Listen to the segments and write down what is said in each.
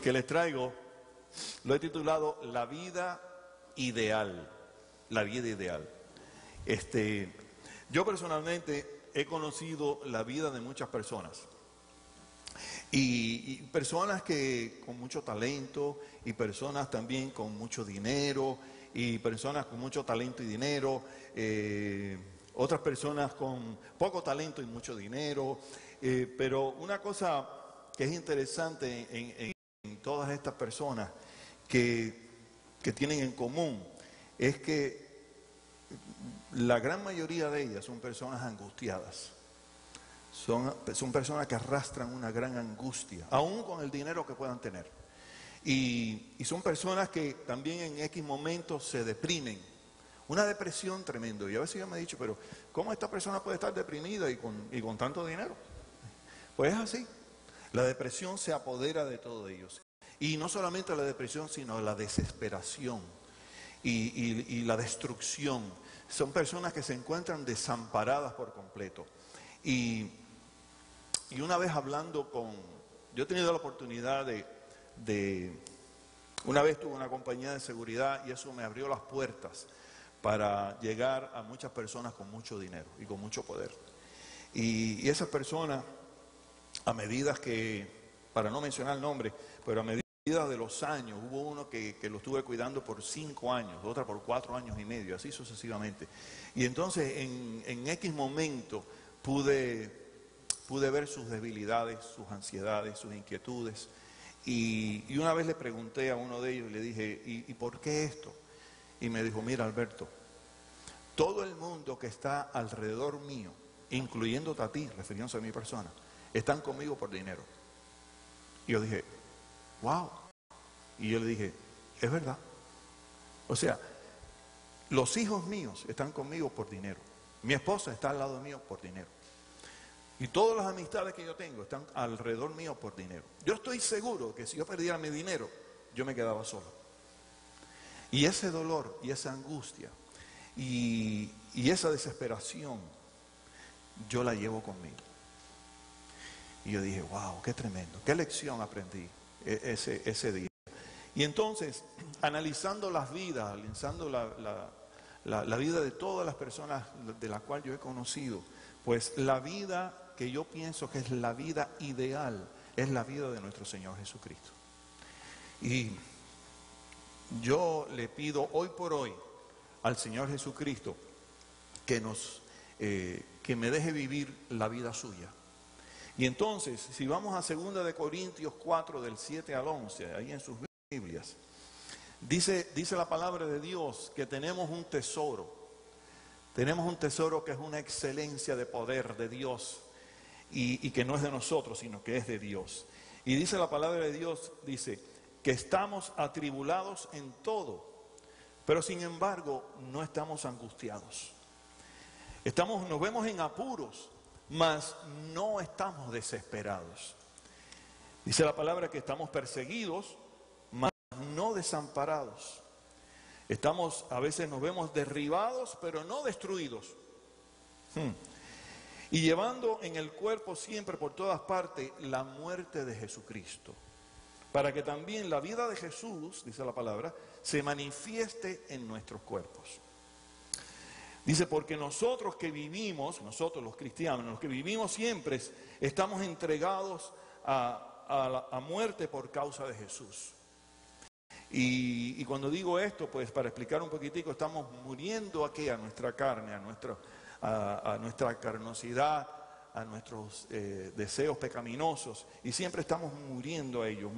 que les traigo lo he titulado La vida ideal. La vida ideal. Yo personalmente he conocido la vida de muchas personas. Y personas que con mucho talento, y personas también con mucho dinero, y personas con mucho talento y dinero, otras personas con poco talento y mucho dinero. Pero una cosa que es interesante en todas estas personas que tienen en común es que la gran mayoría de ellas son personas angustiadas. Son personas que arrastran una gran angustia, aún con el dinero que puedan tener. Y son personas que también en X momentos se deprimen. Una depresión tremenda. Y a veces yo me he dicho, pero ¿cómo esta persona puede estar deprimida y con tanto dinero? Pues es así. La depresión se apodera de todos ellos. Y no solamente la depresión, sino la desesperación y la destrucción. Son personas que se encuentran desamparadas por completo. Y una vez hablando yo he tenido la oportunidad una vez tuve una compañía de seguridad y eso me abrió las puertas para llegar a muchas personas con mucho dinero y con mucho poder. Y esas personas, a medida que, para no mencionar el nombre, pero a medida de los años, hubo uno que lo estuve cuidando por 5 años, otra por 4 años y medio, así sucesivamente. Y entonces en X momento pude ver sus debilidades, sus ansiedades, sus inquietudes. Y una vez le pregunté a uno de ellos, le dije, ¿y por qué esto? Y me dijo, mira Alberto, todo el mundo que está alrededor mío, incluyéndote a ti, refiriéndose a mi persona, están conmigo por dinero. Y yo dije, wow. Y yo le dije, es verdad. O sea, los hijos míos están conmigo por dinero. Mi esposa está al lado mío por dinero. Y todas las amistades que yo tengo están alrededor mío por dinero. Yo estoy seguro que si yo perdiera mi dinero, yo me quedaba solo. Y ese dolor y esa angustia y esa desesperación, yo la llevo conmigo. Y yo dije, wow, qué tremendo, qué lección aprendí ese día. Y entonces, analizando las vidas, analizando la vida de todas las personas de las cuales yo he conocido, pues la vida que yo pienso que es la vida ideal, es la vida de nuestro Señor Jesucristo. Y yo le pido hoy por hoy al Señor Jesucristo que me deje vivir la vida suya. Y entonces, si vamos a 2 Corintios 4, del 7 al 11, ahí en sus Biblias, dice la palabra de Dios que tenemos un tesoro. Tenemos un tesoro que es una excelencia de poder de Dios y que no es de nosotros, sino que es de Dios. Y dice la palabra de Dios, dice que estamos atribulados en todo, pero sin embargo no estamos angustiados. Nos vemos en apuros, mas no estamos desesperados. Dice la palabra que estamos perseguidos, mas no desamparados. A veces nos vemos derribados, pero no destruidos. Y llevando en el cuerpo siempre por todas partes la muerte de Jesucristo, para que también la vida de Jesús, dice la palabra, se manifieste en nuestros cuerpos. Dice, porque nosotros que vivimos, nosotros los cristianos, los que vivimos siempre, estamos entregados a muerte por causa de Jesús. Y cuando digo esto, pues para explicar un poquitico, estamos muriendo aquí a nuestra carne, a nuestra carnosidad, a nuestros deseos pecaminosos, y siempre estamos muriendo a ellos,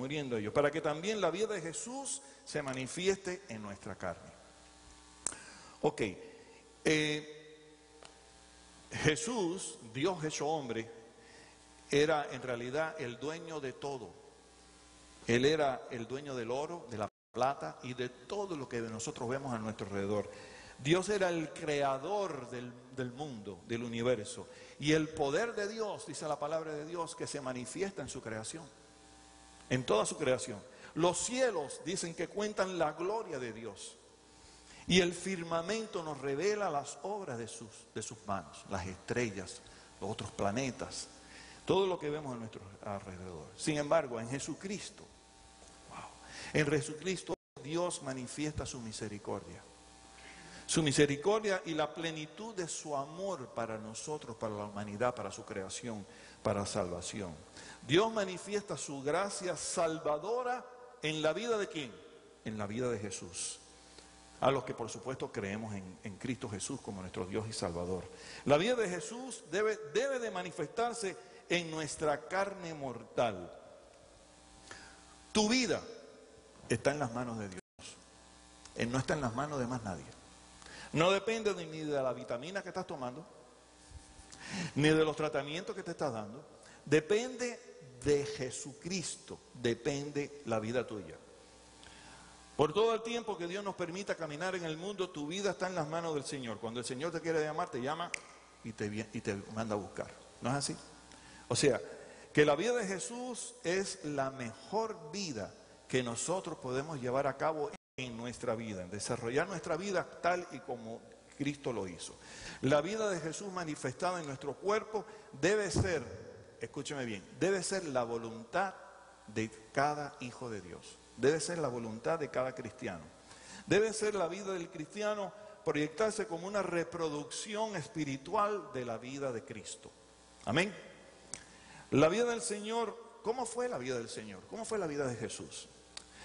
para que también la vida de Jesús se manifieste en nuestra carne. Ok, Jesús, Dios hecho hombre, era en realidad el dueño de todo. Él era el dueño del oro, de la plata y de todo lo que nosotros vemos a nuestro alrededor. Dios era el creador del mundo, del universo. Y el poder de Dios, dice la palabra de Dios, que se manifiesta en su creación, en toda su creación. Los cielos dicen que cuentan la gloria de Dios. Y el firmamento nos revela las obras de sus manos, las estrellas, los otros planetas, todo lo que vemos a nuestro alrededor. Sin embargo, en Jesucristo, En Jesucristo Dios manifiesta su misericordia. Su misericordia y la plenitud de su amor para nosotros, para la humanidad, para su creación, para salvación. Dios manifiesta su gracia salvadora en la vida de ¿quién? En la vida de Jesús. A los que por supuesto creemos en Cristo Jesús como nuestro Dios y Salvador. La vida de Jesús debe de manifestarse en nuestra carne mortal. Tu vida está en las manos de Dios. No está en las manos de más nadie. No depende ni de la vitamina que estás tomando, ni de los tratamientos que te estás dando. Depende de Jesucristo, depende la vida tuya. Por todo el tiempo que Dios nos permita caminar en el mundo, tu vida está en las manos del Señor. Cuando el Señor te quiere llamar, te llama y te manda a buscar. ¿No es así? O sea, que la vida de Jesús es la mejor vida que nosotros podemos llevar a cabo en nuestra vida, en desarrollar nuestra vida tal y como Cristo lo hizo. La vida de Jesús manifestada en nuestro cuerpo debe ser, escúcheme bien, debe ser la voluntad de cada hijo de Dios. Debe ser la voluntad de cada cristiano. Debe ser la vida del cristiano proyectarse como una reproducción espiritual de la vida de Cristo. Amén. La vida del Señor, ¿cómo fue la vida del Señor? ¿Cómo fue la vida de Jesús?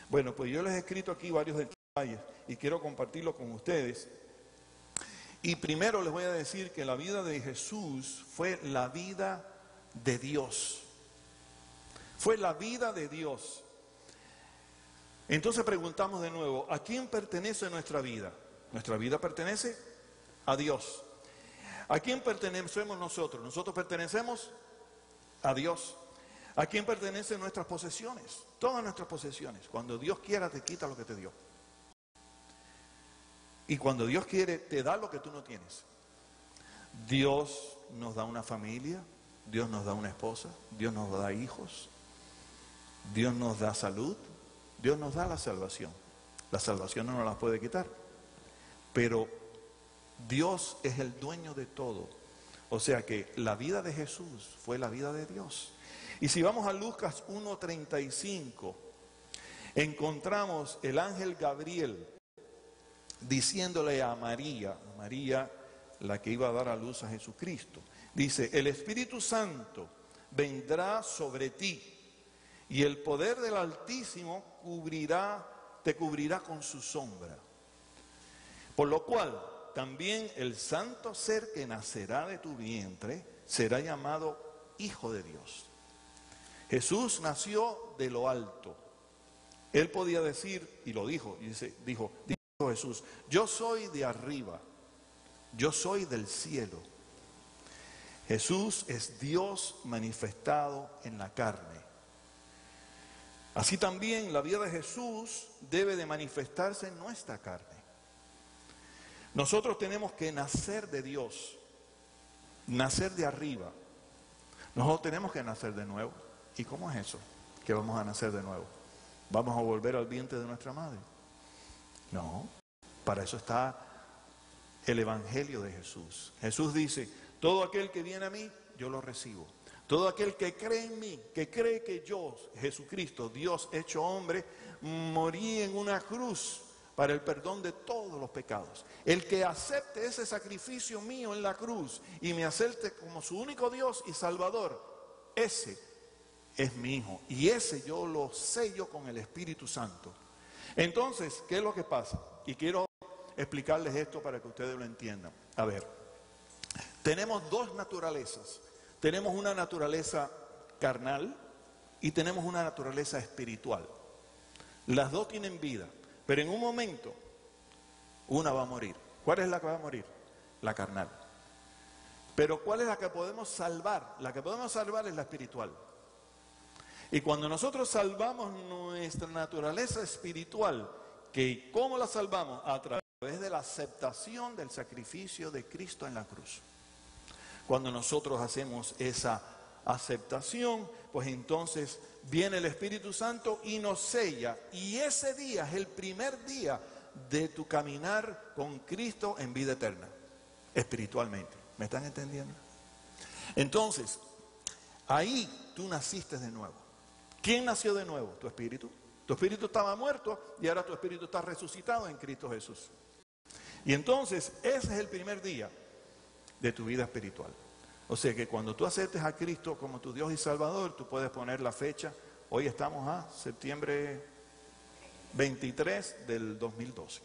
Bueno, pues yo les he escrito aquí varios detalles y quiero compartirlo con ustedes. Y primero les voy a decir que la vida de Jesús fue la vida de Dios. Fue la vida de Dios. Entonces preguntamos de nuevo, ¿a quién pertenece nuestra vida? Nuestra vida pertenece a Dios. ¿A quién pertenecemos nosotros? Nosotros pertenecemos a Dios. ¿A quién pertenecen nuestras posesiones? Todas nuestras posesiones. Cuando Dios quiera te quita lo que te dio. Y cuando Dios quiere te da lo que tú no tienes. Dios nos da una familia, Dios nos da una esposa, Dios nos da hijos, Dios nos da salud, Dios nos da la salvación. La salvación no nos la puede quitar. Pero Dios es el dueño de todo. O sea que la vida de Jesús fue la vida de Dios. Y si vamos a Lucas 1:35, encontramos el ángel Gabriel diciéndole a María, la que iba a dar a luz a Jesucristo, dice, el Espíritu Santo vendrá sobre ti y el poder del Altísimo te cubrirá con su sombra. Por lo cual, también el santo ser que nacerá de tu vientre será llamado Hijo de Dios. Jesús nació de lo alto. Él podía decir, y lo dijo, dijo Jesús, yo soy de arriba, yo soy del cielo. Jesús es Dios manifestado en la carne. Así también la vida de Jesús debe de manifestarse en nuestra carne. Nosotros tenemos que nacer de Dios, nacer de arriba. Nosotros tenemos que nacer de nuevo. ¿Y cómo es eso? Que vamos a nacer de nuevo. ¿Vamos a volver al vientre de nuestra madre? No, para eso está el Evangelio de Jesús. Jesús dice, todo aquel que viene a mí, yo lo recibo. Todo aquel que cree en mí, que cree que yo, Jesucristo, Dios hecho hombre, morí en una cruz para el perdón de todos los pecados. El que acepte ese sacrificio mío en la cruz y me acepte como su único Dios y Salvador, ese es mi hijo. Y ese yo lo sello con el Espíritu Santo. Entonces, ¿qué es lo que pasa? Y quiero explicarles esto para que ustedes lo entiendan. A ver, tenemos dos naturalezas. Tenemos una naturaleza carnal y tenemos una naturaleza espiritual. Las dos tienen vida, pero en un momento una va a morir. ¿Cuál es la que va a morir? La carnal. Pero ¿cuál es la que podemos salvar? La que podemos salvar es la espiritual. Y cuando nosotros salvamos nuestra naturaleza espiritual, ¿cómo la salvamos? A través de la aceptación del sacrificio de Cristo en la cruz. Cuando nosotros hacemos esa aceptación, pues entonces viene el Espíritu Santo y nos sella. Y ese día es el primer día de tu caminar con Cristo en vida eterna, espiritualmente. ¿Me están entendiendo? Entonces, ahí tú naciste de nuevo. ¿Quién nació de nuevo? Tu espíritu. Tu espíritu estaba muerto y ahora tu espíritu está resucitado en Cristo Jesús. Y entonces ese es el primer día de tu vida espiritual. O sea que cuando tú aceptes a Cristo como tu Dios y Salvador, tú puedes poner la fecha. Hoy estamos a septiembre 23 del 2012.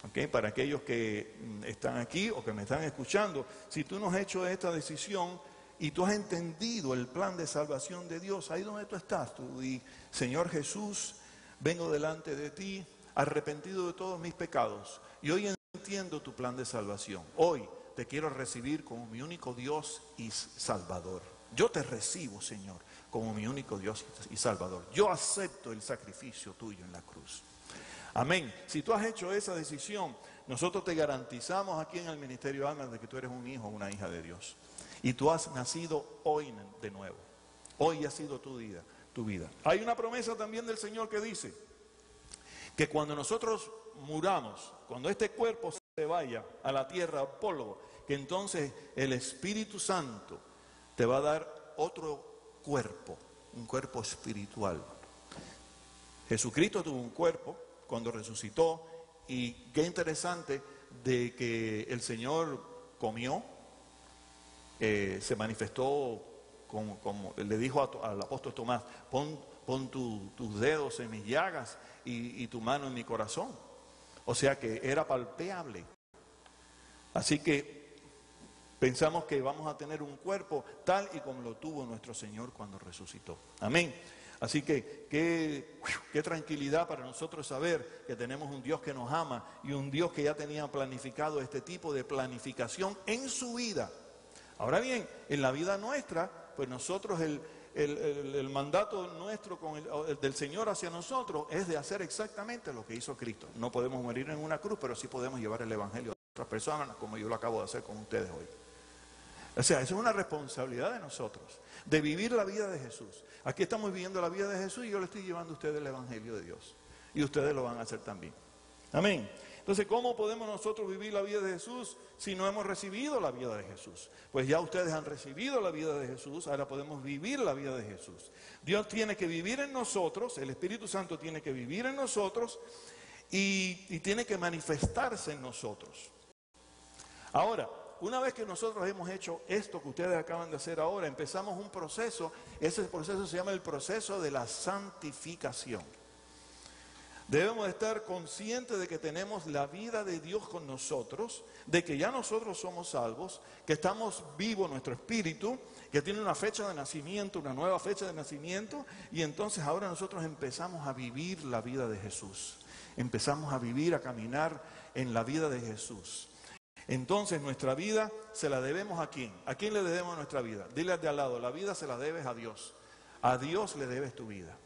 ¿Okay? Para aquellos que están aquí o que me están escuchando, si tú no has hecho esta decisión y tú has entendido el plan de salvación de Dios, ahí donde tú estás, tú di, Señor Jesús, vengo delante de ti, arrepentido de todos mis pecados, y hoy entiendo tu plan de salvación. Hoy te quiero recibir como mi único Dios y Salvador. Yo te recibo, Señor, como mi único Dios y Salvador. Yo acepto el sacrificio tuyo en la cruz. Amén. Si tú has hecho esa decisión, nosotros te garantizamos aquí en el Ministerio Almas de que tú eres un hijo o una hija de Dios. Y tú has nacido hoy de nuevo. Hoy ha sido tu vida. Hay una promesa también del Señor que dice que cuando nosotros muramos, cuando este cuerpo se vaya a la tierra, polvo, que entonces el Espíritu Santo te va a dar otro cuerpo, un cuerpo espiritual. Jesucristo tuvo un cuerpo cuando resucitó, y qué interesante de que el Señor comió, se manifestó como le dijo al apóstol Tomás, pon tus dedos en mis llagas y tu mano en mi corazón. O sea que era palpable. Así que pensamos que vamos a tener un cuerpo tal y como lo tuvo nuestro Señor cuando resucitó. Amén. Así que qué tranquilidad para nosotros saber que tenemos un Dios que nos ama y un Dios que ya tenía planificado este tipo de planificación en su vida. Ahora bien, en la vida nuestra, pues nosotros el mandato nuestro del Señor hacia nosotros es de hacer exactamente lo que hizo Cristo. No podemos morir en una cruz, pero sí podemos llevar el Evangelio a otras personas, como yo lo acabo de hacer con ustedes hoy. O sea, eso es una responsabilidad de nosotros, de vivir la vida de Jesús. Aquí estamos viviendo la vida de Jesús y yo le estoy llevando a ustedes el Evangelio de Dios. Y ustedes lo van a hacer también. Amén. Entonces, ¿cómo podemos nosotros vivir la vida de Jesús si no hemos recibido la vida de Jesús? Pues ya ustedes han recibido la vida de Jesús, ahora podemos vivir la vida de Jesús. Dios tiene que vivir en nosotros, el Espíritu Santo tiene que vivir en nosotros y tiene que manifestarse en nosotros. Ahora, una vez que nosotros hemos hecho esto que ustedes acaban de hacer ahora, empezamos un proceso, ese proceso se llama el proceso de la santificación. Debemos estar conscientes de que tenemos la vida de Dios con nosotros, de que ya nosotros somos salvos, que estamos vivos, nuestro espíritu, que tiene una fecha de nacimiento, una nueva fecha de nacimiento, y entonces ahora nosotros empezamos a vivir la vida de Jesús. Empezamos a vivir, a caminar en la vida de Jesús. Entonces nuestra vida se la debemos ¿a quién? ¿A quién le debemos nuestra vida? Dile al de al lado, la vida se la debes a Dios. A Dios le debes tu vida.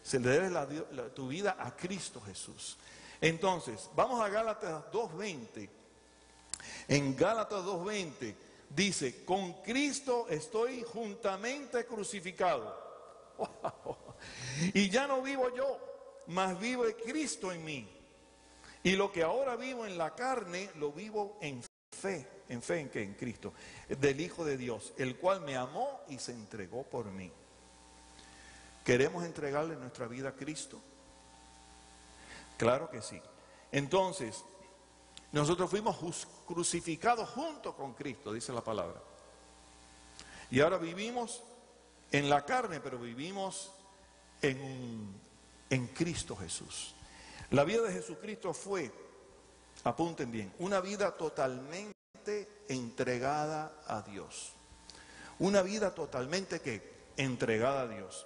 Se le debes tu vida a Cristo Jesús. Entonces, vamos a Gálatas 2:20. En Gálatas 2:20 dice, con Cristo estoy juntamente crucificado. Y ya no vivo yo, mas vive Cristo en mí. Y lo que ahora vivo en la carne, lo vivo en fe. ¿En fe en qué? En Cristo, del Hijo de Dios, el cual me amó y se entregó por mí. ¿Queremos entregarle nuestra vida a Cristo? Claro que sí. Entonces, nosotros fuimos crucificados junto con Cristo, dice la palabra. Y ahora vivimos en la carne, pero vivimos en Cristo Jesús. La vida de Jesucristo fue, apunten bien, una vida totalmente entregada a Dios. Una vida totalmente ¿qué? Entregada a Dios.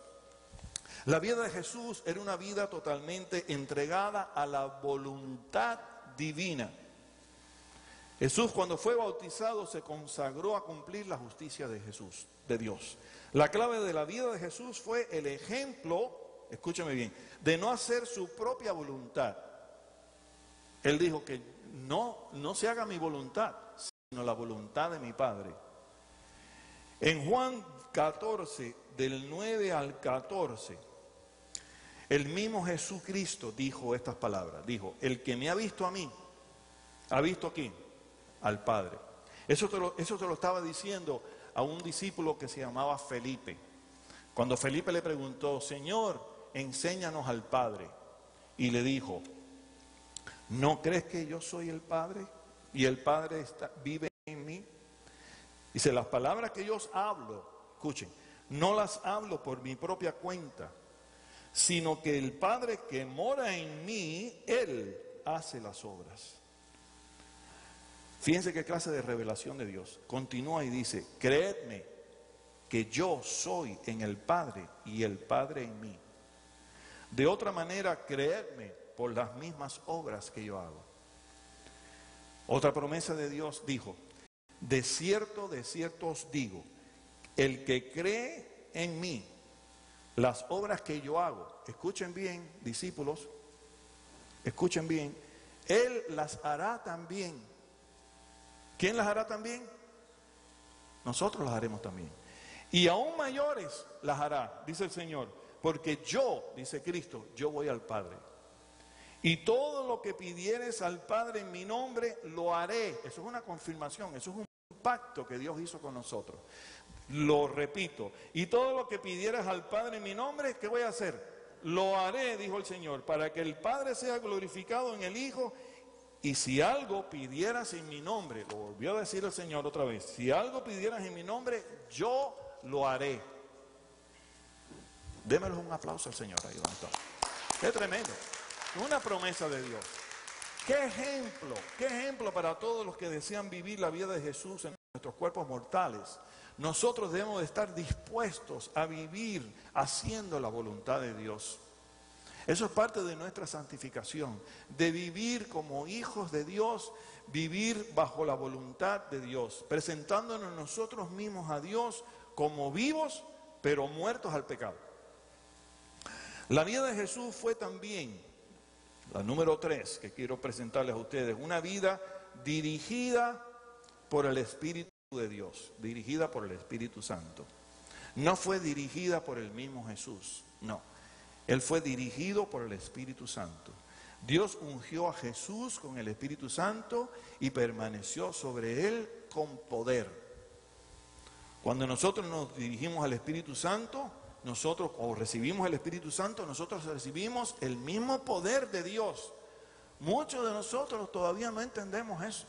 La vida de Jesús era una vida totalmente entregada a la voluntad divina. Jesús, cuando fue bautizado, se consagró a cumplir la justicia de Jesús, de Dios. La clave de la vida de Jesús fue el ejemplo, escúchame bien, de no hacer su propia voluntad. Él dijo que no se haga mi voluntad, sino la voluntad de mi Padre. En Juan 14, del 9 al 14, el mismo Jesucristo dijo estas palabras. Dijo, el que me ha visto a mí, ¿ha visto a quién? Al Padre. Eso te lo estaba diciendo a un discípulo que se llamaba Felipe. Cuando Felipe le preguntó, Señor, enséñanos al Padre. Y le dijo, ¿no crees que yo soy el Padre? Y el Padre vive en mí. Dice, las palabras que yo os hablo, escuchen, no las hablo por mi propia cuenta, sino que el Padre que mora en mí, Él hace las obras. Fíjense qué clase de revelación de Dios. Continúa y dice, creedme que yo soy en el Padre y el Padre en mí. De otra manera, creedme por las mismas obras que yo hago. Otra promesa de Dios dijo, de cierto os digo, el que cree en mí, las obras que yo hago, escuchen bien, discípulos, escuchen bien, Él las hará también. ¿Quién las hará también? Nosotros las haremos también. Y aún mayores las hará, dice el Señor, porque yo, dice Cristo, yo voy al Padre. Y todo lo que pidieres al Padre en mi nombre, lo haré. Eso es una confirmación, eso es un pacto que Dios hizo con nosotros. Lo repito, y todo lo que pidieras al Padre en mi nombre, ¿qué voy a hacer? Lo haré, dijo el Señor, para que el Padre sea glorificado en el Hijo. Y si algo pidieras en mi nombre, lo volvió a decir el Señor otra vez, si algo pidieras en mi nombre, yo lo haré. Démelo un aplauso al Señor ahí donde está. Qué tremendo. Una promesa de Dios. Qué ejemplo para todos los que desean vivir la vida de Jesús en nuestros cuerpos mortales. Nosotros debemos de estar dispuestos a vivir haciendo la voluntad de Dios. Eso es parte de nuestra santificación, de vivir como hijos de Dios, vivir bajo la voluntad de Dios, presentándonos nosotros mismos a Dios como vivos, pero muertos al pecado. La vida de Jesús fue también, la número 3 que quiero presentarles a ustedes, una vida dirigida por el Espíritu de Dios, dirigida por el Espíritu Santo. No fue dirigida por el mismo Jesús, no. Él fue dirigido por el Espíritu Santo. Dios ungió a Jesús con el Espíritu Santo y permaneció sobre él con poder. Cuando nosotros nos dirigimos al Espíritu Santo, nosotros, o recibimos el Espíritu Santo, nosotros recibimos el mismo poder de Dios. Muchos de nosotros todavía no entendemos eso.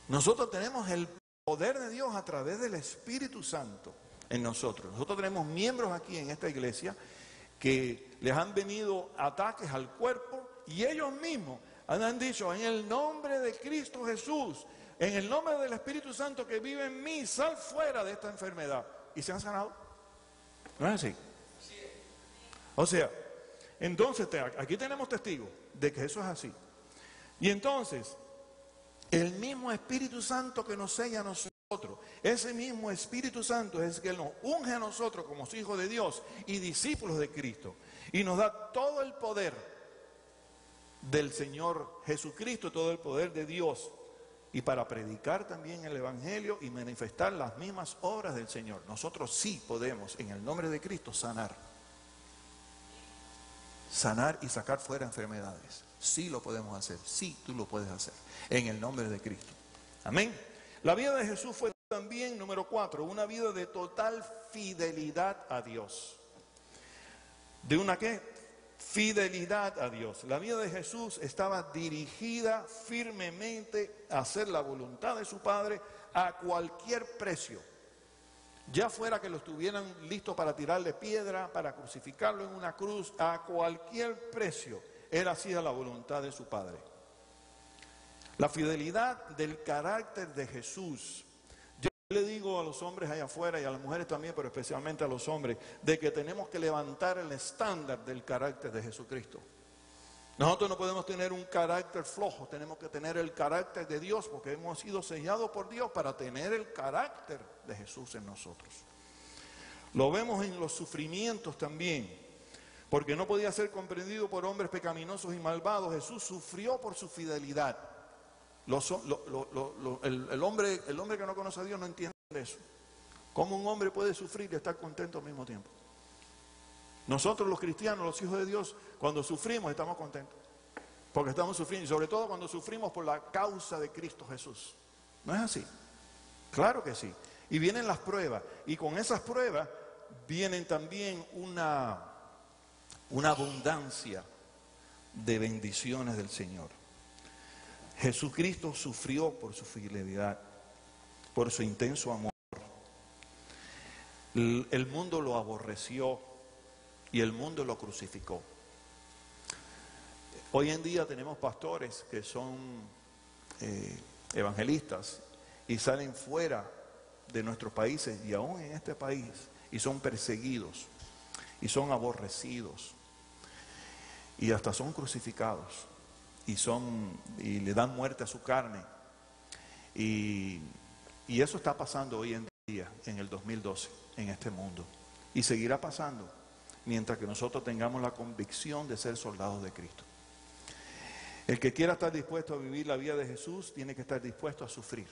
Nosotros tenemos el poder de Dios a través del Espíritu Santo en nosotros. Nosotros tenemos miembros aquí en esta iglesia que les han venido ataques al cuerpo y ellos mismos han dicho, en el nombre de Cristo Jesús, en el nombre del Espíritu Santo que vive en mí, sal fuera de esta enfermedad. Y se han sanado. ¿No es así? O sea, entonces aquí tenemos testigos de que eso es así. Y entonces, el mismo Espíritu Santo que nos sella a nosotros, ese mismo Espíritu Santo es el que nos unge a nosotros como hijos de Dios y discípulos de Cristo. Y nos da todo el poder del Señor Jesucristo, todo el poder de Dios. Y para predicar también el Evangelio y manifestar las mismas obras del Señor. Nosotros sí podemos, en el nombre de Cristo, sanar. Sanar y sacar fuera enfermedades. Sí lo podemos hacer, sí tú lo puedes hacer. En el nombre de Cristo. Amén. La vida de Jesús fue también, número 4, una vida de total fidelidad a Dios. ¿De una qué? Fidelidad a Dios. La vida de Jesús estaba dirigida firmemente a hacer la voluntad de su Padre a cualquier precio. Ya fuera que lo estuvieran listos para tirarle piedra, para crucificarlo en una cruz, a cualquier precio, era así la voluntad de su Padre. La fidelidad del carácter de Jesús. Yo le digo a los hombres allá afuera y a las mujeres también, pero especialmente a los hombres, de que tenemos que levantar el estándar del carácter de Jesucristo. Nosotros no podemos tener un carácter flojo, tenemos que tener el carácter de Dios, porque hemos sido sellados por Dios para tener el carácter de Jesús en nosotros. Lo vemos en los sufrimientos también, porque no podía ser comprendido por hombres pecaminosos y malvados. Jesús sufrió por su fidelidad. El hombre que no conoce a Dios no entiende eso. ¿Cómo un hombre puede sufrir y estar contento al mismo tiempo? Nosotros los cristianos, los hijos de Dios, cuando sufrimos estamos contentos. Porque estamos sufriendo, y sobre todo cuando sufrimos por la causa de Cristo Jesús. ¿No es así? Claro que sí. Y vienen las pruebas, y con esas pruebas vienen también una abundancia de bendiciones del Señor. Jesucristo sufrió por su fidelidad, por su intenso amor. El mundo lo aborreció y el mundo lo crucificó. Hoy en día tenemos pastores que son evangelistas y salen fuera de nuestros países y aún en este país y son perseguidos y son aborrecidos y hasta son crucificados y le dan muerte a su carne y eso está pasando hoy en día en el 2012 en este mundo y seguirá pasando mientras que nosotros tengamos la convicción de ser soldados de Cristo. El que quiera estar dispuesto a vivir la vida de Jesús tiene que estar dispuesto a sufrir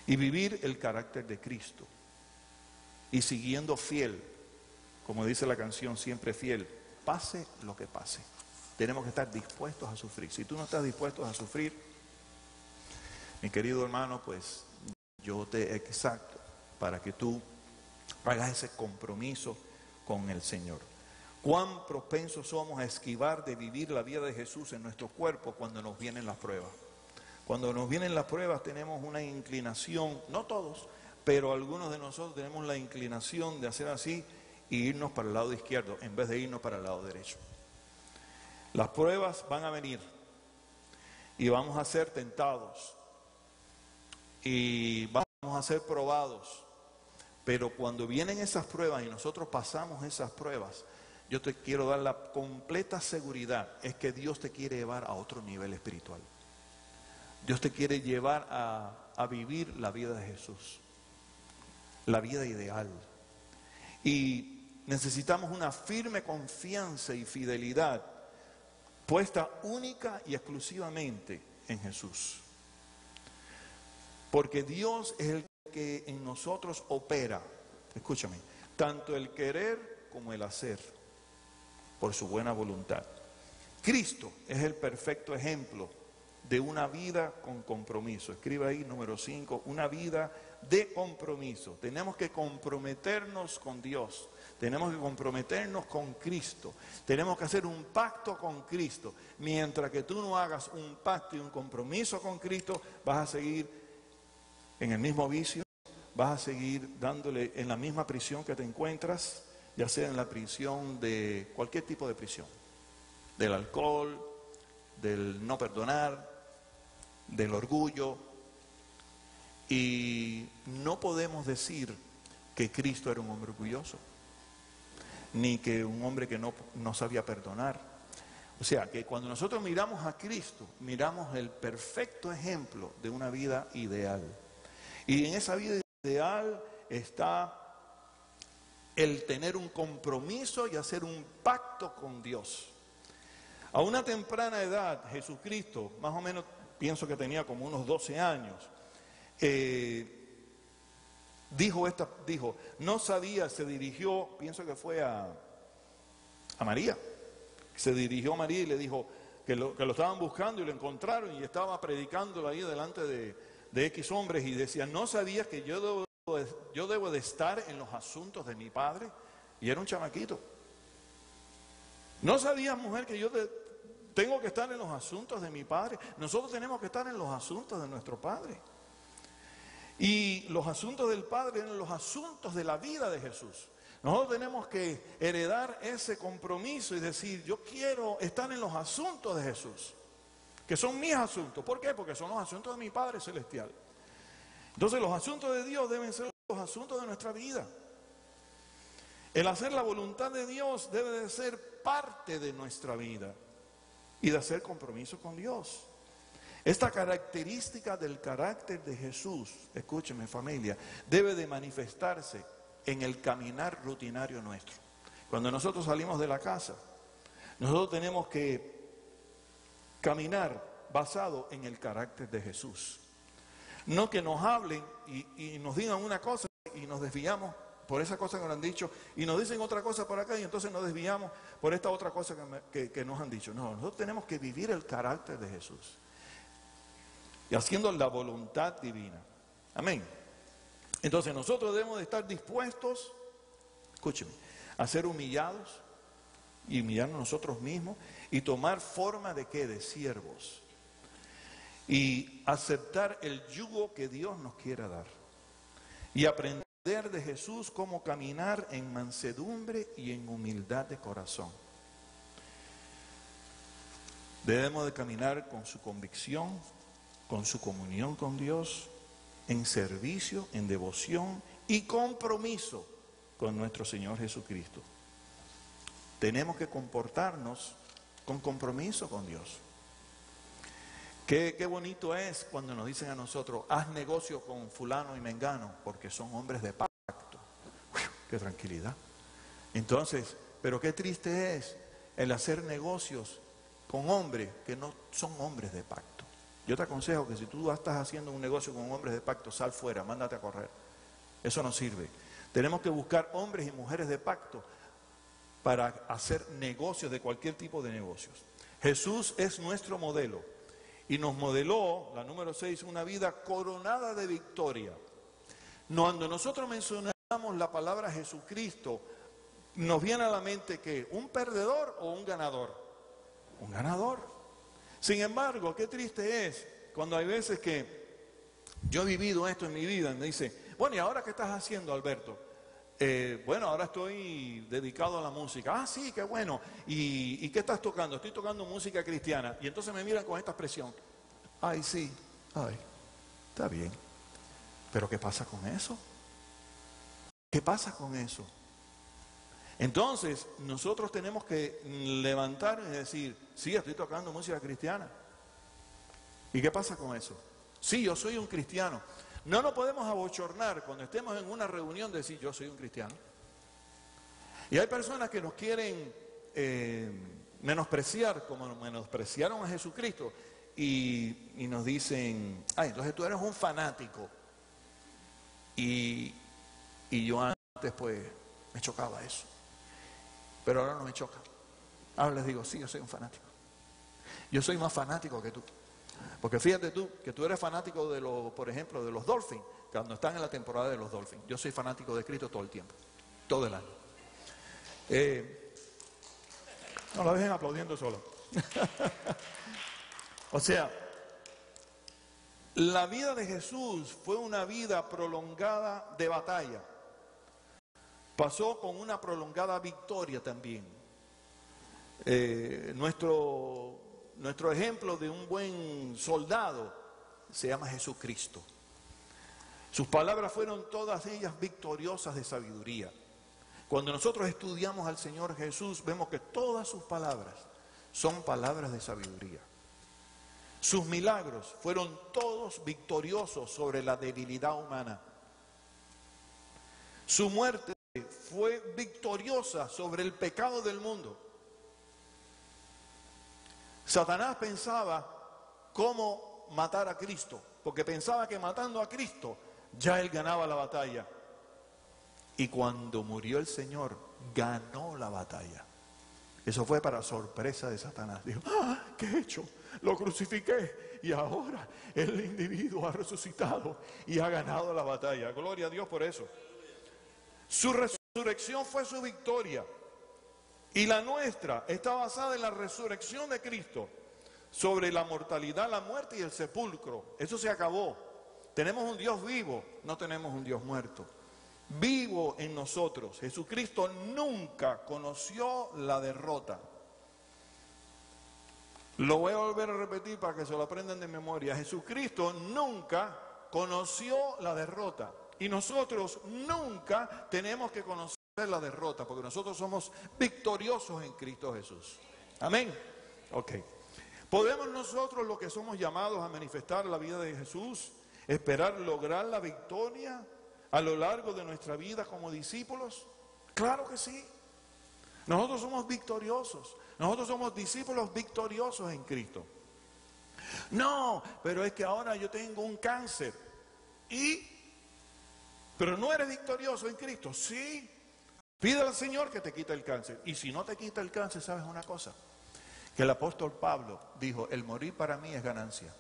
y vivir el carácter de Cristo y siguiendo fiel, como dice la canción, siempre fiel, pase lo que pase. Tenemos que estar dispuestos a sufrir. Si tú no estás dispuesto a sufrir, mi querido hermano, pues yo te exhorto para que tú hagas ese compromiso con el Señor. Cuán propensos somos a esquivar de vivir la vida de Jesús en nuestro cuerpo cuando nos vienen las pruebas. Cuando nos vienen las pruebas tenemos una inclinación, no todos, pero algunos de nosotros tenemos la inclinación de hacer así e irnos para el lado izquierdo en vez de irnos para el lado derecho. Las pruebas van a venir y vamos a ser tentados y vamos a ser probados, pero cuando vienen esas pruebas y nosotros pasamos esas pruebas, yo te quiero dar la completa seguridad, es que Dios te quiere llevar a otro nivel espiritual. Dios te quiere llevar a vivir la vida de Jesús, la vida ideal. Y necesitamos una firme confianza y fidelidad puesta única y exclusivamente en Jesús. Porque Dios es el que en nosotros opera, escúchame, tanto el querer como el hacer, por su buena voluntad. Cristo es el perfecto ejemplo de una vida con compromiso. Escribe ahí número 5, una vida de compromiso. Tenemos que comprometernos con Dios. Tenemos que comprometernos con Cristo. Tenemos que hacer un pacto con Cristo. Mientras que tú no hagas un pacto y un compromiso con Cristo, vas a seguir en el mismo vicio, vas a seguir dándole en la misma prisión que te encuentras, ya sea en la prisión de cualquier tipo de prisión, del alcohol, del no perdonar, del orgullo. Y no podemos decir que Cristo era un hombre orgulloso, ni que un hombre que no sabía perdonar. O sea, que cuando nosotros miramos a Cristo, miramos el perfecto ejemplo de una vida ideal. Y en esa vida ideal está el tener un compromiso y hacer un pacto con Dios. A una temprana edad, Jesucristo, más o menos, pienso que tenía como unos 12 años, dijo, no sabía, se dirigió, pienso que fue a María, se dirigió a María y le dijo que lo estaban buscando y lo encontraron y estaba predicándolo ahí delante de X hombres y decía, no sabías que yo debo de estar en los asuntos de mi Padre. Y era un chamaquito. ¿No sabías, mujer, que yo tengo que estar en los asuntos de mi Padre? Nosotros tenemos que estar en los asuntos de nuestro Padre. Y los asuntos del Padre eran los asuntos de la vida de Jesús. Nosotros tenemos que heredar ese compromiso y decir, yo quiero estar en los asuntos de Jesús, que son mis asuntos. ¿Por qué? Porque son los asuntos de mi Padre Celestial. Entonces los asuntos de Dios deben ser los asuntos de nuestra vida. El hacer la voluntad de Dios debe de ser parte de nuestra vida y de hacer compromiso con Dios. Esta característica del carácter de Jesús, escúcheme familia, debe de manifestarse en el caminar rutinario nuestro. Cuando nosotros salimos de la casa, nosotros tenemos que caminar basado en el carácter de Jesús. No que nos hablen y nos digan una cosa y nos desviamos por esa cosa que nos han dicho y nos dicen otra cosa por acá y entonces nos desviamos por esta otra cosa que nos han dicho. No, nosotros tenemos que vivir el carácter de Jesús y haciendo la voluntad divina. Amén. Entonces nosotros debemos de estar dispuestos, escúcheme, a ser humillados y humillarnos nosotros mismos y tomar forma de ¿qué? De siervos. Y aceptar el yugo que Dios nos quiera dar. Y aprender de Jesús cómo caminar en mansedumbre y en humildad de corazón. Debemos de caminar con su convicción, con su comunión con Dios, en servicio, en devoción y compromiso con nuestro Señor Jesucristo. Tenemos que comportarnos con compromiso con Dios. Qué bonito es cuando nos dicen a nosotros, haz negocio con fulano y mengano, porque son hombres de pacto. ¡Qué tranquilidad! Entonces, pero qué triste es el hacer negocios con hombres que no son hombres de pacto. Yo te aconsejo que si tú estás haciendo un negocio con hombres de pacto, sal fuera, mándate a correr. Eso no sirve. Tenemos que buscar hombres y mujeres de pacto para hacer negocios, de cualquier tipo de negocios. Jesús es nuestro modelo y nos modeló, la número 6, una vida coronada de victoria. Cuando nosotros mencionamos la palabra Jesucristo, nos viene a la mente que un perdedor o un ganador. Un ganador. Sin embargo, qué triste es cuando hay veces que yo he vivido esto en mi vida y me dice, bueno, ¿y ahora qué estás haciendo, Alberto? Bueno, ahora estoy dedicado a la música. Ah, sí, qué bueno. ¿Y qué estás tocando? Estoy tocando música cristiana. Y entonces me miran con esta expresión. Ay, sí, ay, está bien. Pero ¿qué pasa con eso? ¿Qué pasa con eso? Entonces, nosotros tenemos que levantar y decir, sí, estoy tocando música cristiana. ¿Y qué pasa con eso? Sí, yo soy un cristiano. No nos podemos abochornar cuando estemos en una reunión de decir, yo soy un cristiano. Y hay personas que nos quieren menospreciar, como menospreciaron a Jesucristo, y nos dicen, ay, entonces tú eres un fanático. Y yo antes, pues, me chocaba eso. Pero ahora no me choca. Ahora les digo, sí, yo soy un fanático. Yo soy más fanático que tú. Porque fíjate tú, que tú eres fanático de los, por ejemplo, de los Dolphins, cuando están en la temporada de los Dolphins. Yo soy fanático de Cristo todo el tiempo, todo el año. No lo dejen aplaudiendo solo. O sea, la vida de Jesús fue una vida prolongada de batalla. Pasó con una prolongada victoria también. Nuestro ejemplo de un buen soldado se llama Jesucristo. Sus palabras fueron todas ellas victoriosas de sabiduría. Cuando nosotros estudiamos al Señor Jesús, vemos que todas sus palabras son palabras de sabiduría. Sus milagros fueron todos victoriosos sobre la debilidad humana. Su muerte fue victoriosa sobre el pecado del mundo. Satanás pensaba cómo matar a Cristo, porque pensaba que matando a Cristo ya él ganaba la batalla. Y cuando murió el Señor, ganó la batalla. Eso fue para sorpresa de Satanás. Dijo, ¡ah! ¿Qué he hecho? Lo crucifiqué y ahora el individuo ha resucitado y ha ganado la batalla. Gloria a Dios por eso. Su resurrección fue su victoria. Y la nuestra está basada en la resurrección de Cristo sobre la mortalidad, la muerte y el sepulcro. Eso se acabó. Tenemos un Dios vivo, no tenemos un Dios muerto. Vivo en nosotros. Jesucristo nunca conoció la derrota. Lo voy a volver a repetir para que se lo aprendan de memoria. Jesucristo nunca conoció la derrota. Y nosotros nunca tenemos que conocer la derrota, porque nosotros somos victoriosos en Cristo Jesús. Amén. Ok. ¿Podemos nosotros, los que somos llamados a manifestar la vida de Jesús, esperar lograr la victoria a lo largo de nuestra vida como discípulos? Claro que sí. Nosotros somos victoriosos. Nosotros somos discípulos victoriosos en Cristo. No, pero es que ahora yo tengo un cáncer. Pero no eres victorioso en Cristo. Sí. Pide al Señor que te quite el cáncer. Y si no te quita el cáncer, ¿sabes una cosa? Que el apóstol Pablo dijo, el morir para mí es ganancia.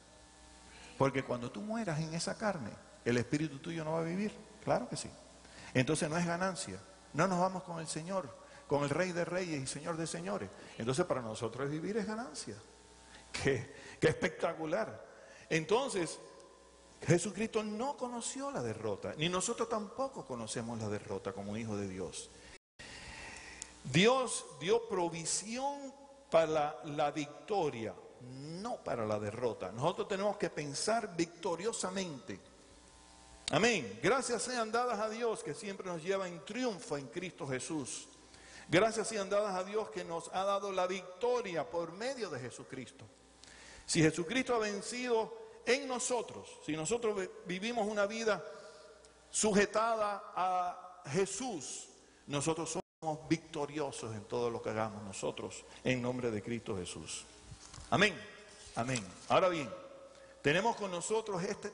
Porque cuando tú mueras en esa carne, el espíritu tuyo no va a vivir. Claro que sí. Entonces no es ganancia. No nos vamos con el Señor con el Rey de Reyes y Señor de Señores. Entonces para nosotros vivir es ganancia. Qué espectacular. Entonces, Jesucristo no conoció la derrota, ni nosotros tampoco conocemos la derrota como hijos de Dios. Dios dio provisión para la victoria, no para la derrota. Nosotros tenemos que pensar victoriosamente. Amén. Gracias sean dadas a Dios que siempre nos lleva en triunfo en Cristo Jesús. Gracias sean dadas a Dios que nos ha dado la victoria por medio de Jesucristo. Si Jesucristo ha vencido en nosotros, si nosotros vivimos una vida sujetada a Jesús, nosotros somos victoriosos en todo lo que hagamos nosotros en nombre de Cristo Jesús. Amén, amén. Ahora bien, tenemos con nosotros este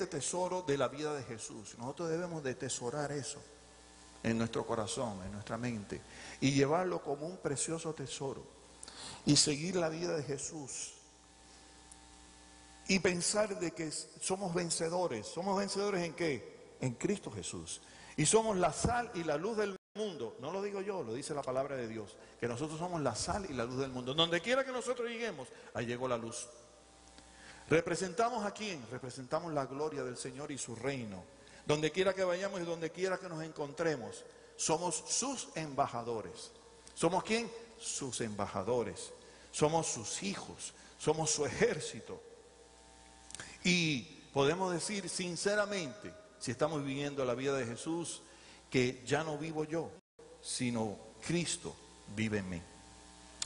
tesoro de la vida de Jesús. Nosotros debemos de tesorar eso en nuestro corazón, en nuestra mente, y llevarlo como un precioso tesoro y seguir la vida de Jesús y pensar de que somos vencedores. ¿Somos vencedores en qué? En Cristo Jesús. Y somos la sal y la luz del mundo. No lo digo yo, lo dice la palabra de Dios, que nosotros somos la sal y la luz del mundo. Donde quiera que nosotros lleguemos, ahí llegó la luz. ¿Representamos a quién? Representamos la gloria del Señor y su reino. Donde quiera que vayamos y donde quiera que nos encontremos, somos sus embajadores. ¿Somos quién? Sus embajadores. Somos sus hijos, somos su ejército. Y podemos decir sinceramente, si estamos viviendo la vida de Jesús, que ya no vivo yo, sino Cristo vive en mí.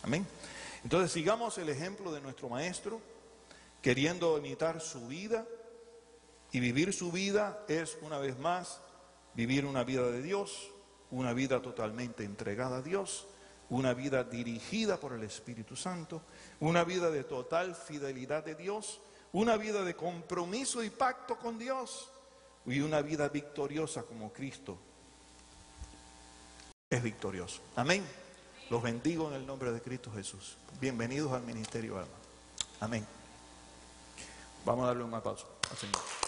Amén. Entonces sigamos el ejemplo de nuestro Maestro, queriendo imitar su vida, y vivir su vida es, una vez más, vivir una vida de Dios, una vida totalmente entregada a Dios, una vida dirigida por el Espíritu Santo, una vida de total fidelidad de Dios, una vida de compromiso y pacto con Dios, y una vida victoriosa como Cristo es victorioso. Amén. Los bendigo en el nombre de Cristo Jesús. Bienvenidos al Ministerio Alma. Amén. Vamos a darle un aplauso al Señor.